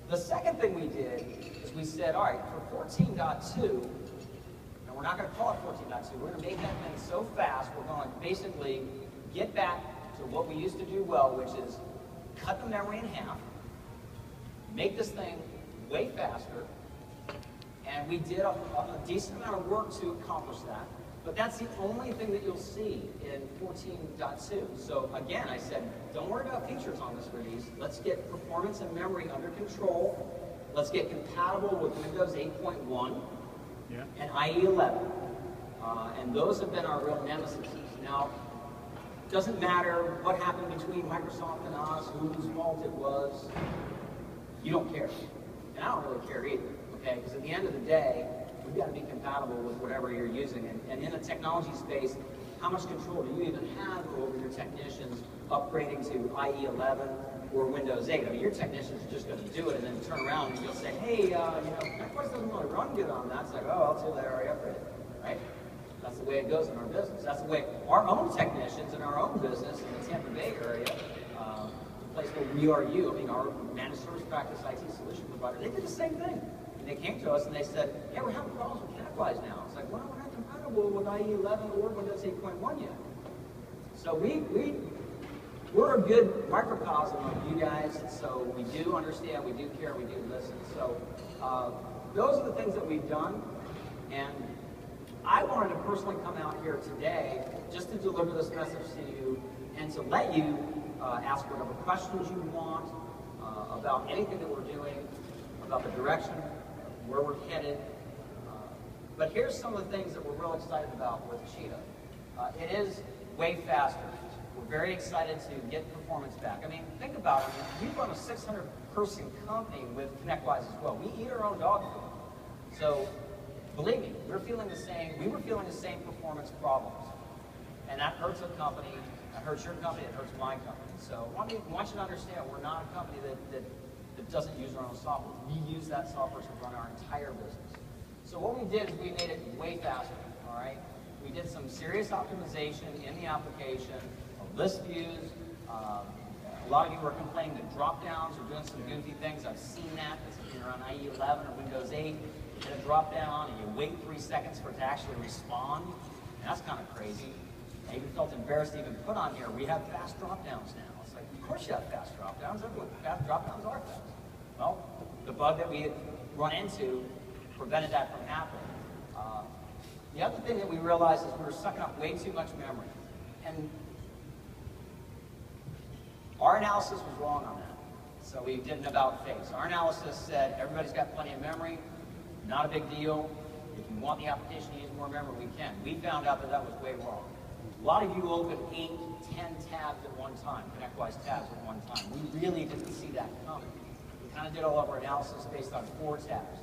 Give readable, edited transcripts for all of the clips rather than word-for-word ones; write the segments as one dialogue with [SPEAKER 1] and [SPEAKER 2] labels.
[SPEAKER 1] The second thing we did is we said, all right, for 14.2, and we're not going to call it 14.2, we're going to make that thing so fast, we're going to basically get back to what we used to do well, which is cut the memory in half, make this thing way faster, and we did a decent amount of work to accomplish that. But that's the only thing that you'll see in 14.2. So again, I said, don't worry about features on this release. Let's get performance and memory under control. Let's get compatible with Windows 8.1 and IE 11. And those have been our real nemesis. Now, it doesn't matter what happened between Microsoft and us, whose fault it was. You don't care. And I don't really care either, okay? Because at the end of the day, we've got to be compatible with whatever you're using. And in the technology space, how much control do you even have over your technicians upgrading to IE 11 or Windows 8? I mean, your technician's just going to do it and then turn around and you'll say, hey, Netflix doesn't really run good on that. It's like, oh, I'll tell you they already upgraded, right? That's the way it goes in our business. That's the way our own technicians in our own business in the Tampa Bay area, the place where we are our managed service practice IT solution provider, they did the same thing. And they came to us and they said, yeah, we're having problems with ConnectWise now. It's like, well, we're not compatible with IE 11 or Windows 8.1 yet. So we're a good microcosm of you guys, so we do understand, we do care, we do listen. So those are the things that we've done. And I wanted to personally come out here today just to deliver this message to you and to let you ask whatever questions you want about anything that we're doing, about the direction, where we're headed. But here's some of the things that we're real excited about with Cheetah. It is way faster. We're very excited to get performance back. I mean, think about it. We run a 600-person company with ConnectWise as well. We eat our own dog food. So believe me, we were feeling the same performance problems. And that hurts a company, that hurts your company, it hurts my company. So I want you to understand, we're not a company that doesn't use our own software. We use that software to run our entire business. So what we did is we made it way faster, all right? We did some serious optimization in the application of list views. A lot of you were complaining that drop-downs are doing some goofy things. I've seen that. It's either on IE 11 or Windows 8. You hit a drop-down and you wait 3 seconds for it to actually respond. And that's kind of crazy. I even felt embarrassed to even put on here, we have fast drop-downs now. It's like, of course you have fast drop-downs. Everyone, fast drop-downs are fast. Well, the bug that we had run into prevented that from happening. The other thing that we realized is we were sucking up way too much memory. And our analysis was wrong on that. So we did an about face. Our analysis said everybody's got plenty of memory, not a big deal. If you want the application to use more memory, we can. We found out that that was way wrong. A lot of you open 8, 10 tabs at one time, ConnectWise tabs at one time. We really didn't see that coming. We kind of did all of our analysis based on 4 tabs.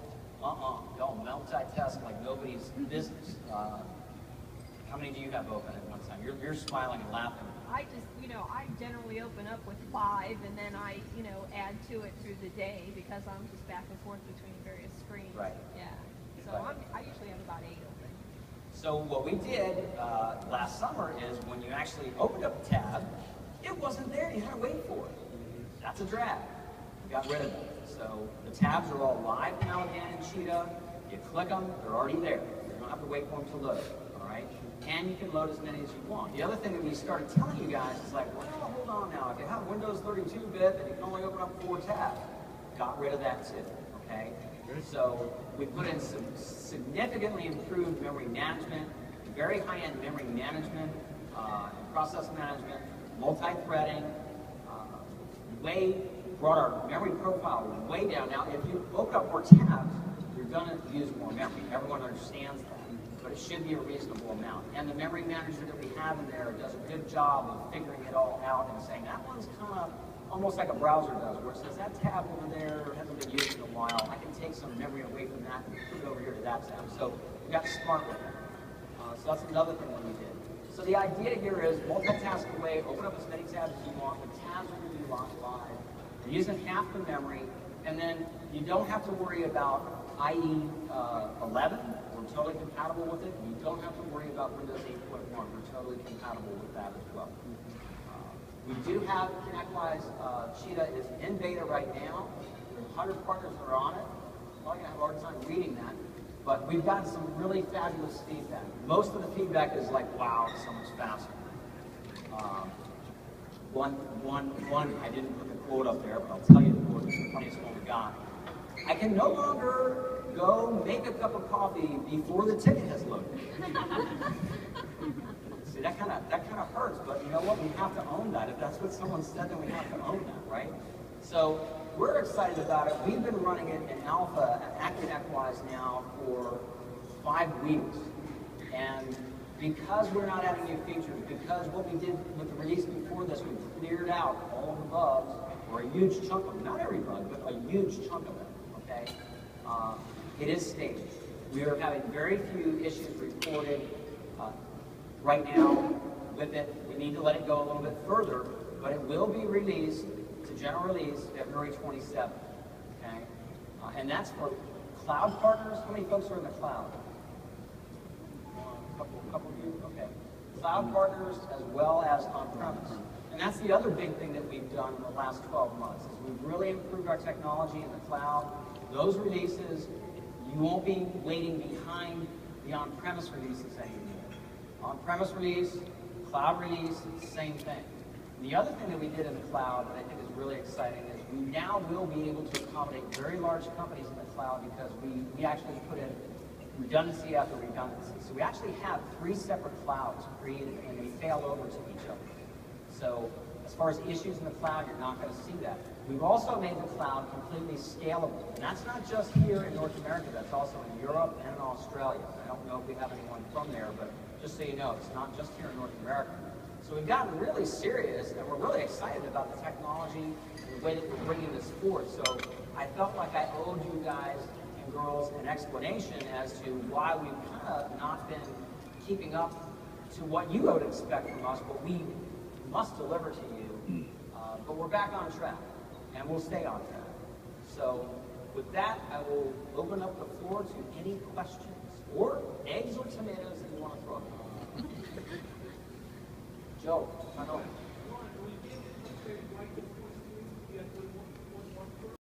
[SPEAKER 1] Don't multitask like nobody's business. How many do you have open at one time? You're smiling and laughing.
[SPEAKER 2] I just, I generally open up with 5 and then I, add to it through the day because I'm just back and forth between various screens.
[SPEAKER 1] Right.
[SPEAKER 2] Yeah. So I usually have about 8 open.
[SPEAKER 1] So what we did last summer is when you actually opened up a tab, it wasn't there. You had to wait for it. That's a drag. We got rid of it. So the tabs are all live now again in Cheetah. You click them, they're already there. You don't have to wait for them to load, all right? And you can load as many as you want. The other thing that we started telling you guys is like, well, hold on now. If you have Windows 32-bit, then you can only open up 4 tabs. Got rid of that too, okay? So we put in some significantly improved memory management, very high-end memory management, and process management, multi-threading, brought our memory profile way down. Now, if you open up more tabs, you're going to use more memory. Everyone understands that, but it should be a reasonable amount. And the memory manager that we have in there does a good job of figuring it all out and saying, that one's kind of almost like a browser does, where it says that tab over there hasn't been used in a while. I can take some memory away from that and put it over here to that tab. So we got smart with it. So that's another thing that we did. So the idea here is multitask away, open up as many tabs as you want. The tabs are going to be locked live. You're using half the memory, and then you don't have to worry about IE 11. We're totally compatible with it. You don't have to worry about Windows 8.1. We're totally compatible with that as well. We do have ConnectWise Cheetah is in beta right now. We're 100 partners that are on it. I'm probably going to have a hard time reading that. But we've gotten some really fabulous feedback. Most of the feedback is like, wow, it's so much faster. I didn't put the quote up there, but I'll tell you the quote. It's the funniest one we got. I can no longer go make a cup of coffee before the ticket has loaded. See, that kind of hurts, but you know what? We have to own that. If that's what someone said, then we have to own that, right? So we're excited about it. We've been running it in alpha, AccuNetWise now for 5 weeks. And because we're not adding new features, because what we did with the release before this, we cleared out all of the bugs, or a huge chunk of them, not every bug, but a huge chunk of them, okay? It is staged. We are having very few issues reported right now with it. We need to let it go a little bit further, but it will be released to general release February 27th, okay? And that's for cloud partners. How many folks are in the cloud? Couple of you, okay. Cloud partners as well as on-premise. And that's the other big thing that we've done in the last 12 months, is we've really improved our technology in the cloud. Those releases, you won't be waiting behind the on-premise releases anymore. On-premise release, cloud release, same thing. The other thing that we did in the cloud that I think is really exciting is we now will be able to accommodate very large companies in the cloud because we actually put in redundancy after redundancy. So we actually have 3 separate clouds created and they fail over to each other. So as far as issues in the cloud, you're not going to see that. We've also made the cloud completely scalable. And that's not just here in North America, that's also in Europe and in Australia. I don't know if we have anyone from there, but just so you know, it's not just here in North America. So we've gotten really serious and we're really excited about the technology and the way that we're bringing this forth. So I felt like I owed you guys and girls an explanation as to why we've kind of not been keeping up to what you would expect from us, but we must deliver to you. But we're back on track, and we'll stay on track. So with that, I will open up the floor to any questions, or eggs or tomatoes that you want to throw.